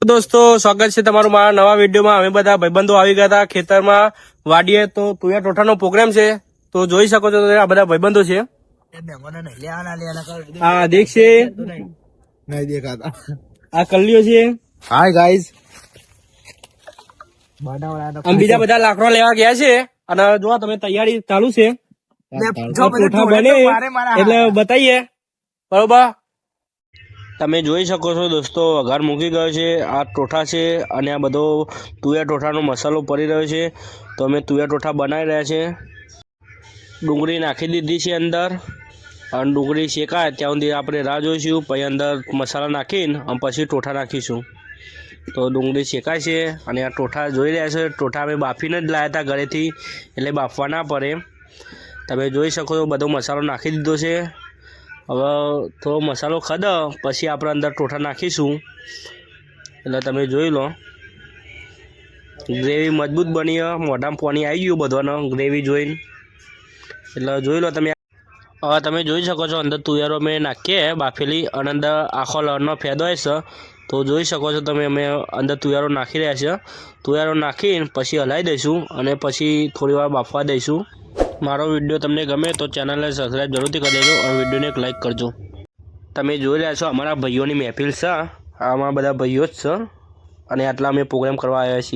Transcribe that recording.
दोस्तों स्वागत है તમારું મારા નવા વિડીયોમાં। અમે બધા ભાઈબંધો આવી ગયા હતા ખેતરમાં વાડીએ, તો તુયા ટોઠાનો પ્રોગ્રામ છે, તો જોઈ શકો છો આ બધા ભાઈબંધો છે। આ દેખ છે, नहीं देखा था। આ કલ્લીઓ છે, हाय गाइस। આમ બીજા બધા લાકડો લેવા ગયા છે અને જો તમે તૈયારી ચાલુ છે, ટોઠા બને એટલે બતાઈએ બરોબર। તમે જોઈ શકો છો દોસ્તો, વઘાર મૂકી ગયો છે, આ ટોઠા છે અને આ બધો તુયા ટોઠાનો મસાલો પડી રહ્યો છે। તો અમે તુયા ટોઠા બનાવી રહ્યા છે। ડુંગળી નાખી દીધી છે અંદર, અને ડુંગળી શેકાય ત્યાં સુધી આપણે રાહ જોઈશું, પછી અંદર મસાલા નાખીને અને પછી ટોઠા નાખીશું। તો ડુંગળી શેકાય છે અને આ ટોઠા જોઈ રહ્યા છે, ટોઠા અમે બાફીને જ લાવ્યા હતા ઘરેથી, એટલે બાફવા ના પડે। તમે જોઈ શકો છો બધો મસાલો નાખી દીધો છે। હવે થોડો મસાલો ખદ પછી આપણે અંદર ટોઠા નાખીશું, એટલે તમે જોઈ લો ગ્રેવી મજબૂત બની, મોઢામાં પાણી આવી ગયું બધાનો ગ્રેવી જોઈને, એટલે જોઈ લો તમે। હવે તમે જોઈ શકો છો અંદર તુવેરો મેં નાખીએ બાફેલી, અને અંદર આખો લણનો ફેદો છે, તો જોઈ શકો છો તમે અમે અંદર તુવેરો નાખી રહ્યા છે। તુવેરો નાખીને પછી હલાવી દઈશું અને પછી થોડી વાર બાફવા દઈશું। મારો વિડીયો તમને ગમે તો ચેનલને સબસ્ક્રાઈબ જરૂરથી કરી દેજો અને વિડીયોને એક લાઈક કરજો। તમે જોઈ રહ્યા છો અમારા ભાઈઓની મહેફિલ છે, આમાં બધા ભાઈઓ જ છે અને આટલા અમે પ્રોગ્રામ કરવા આવ્યા છીએ।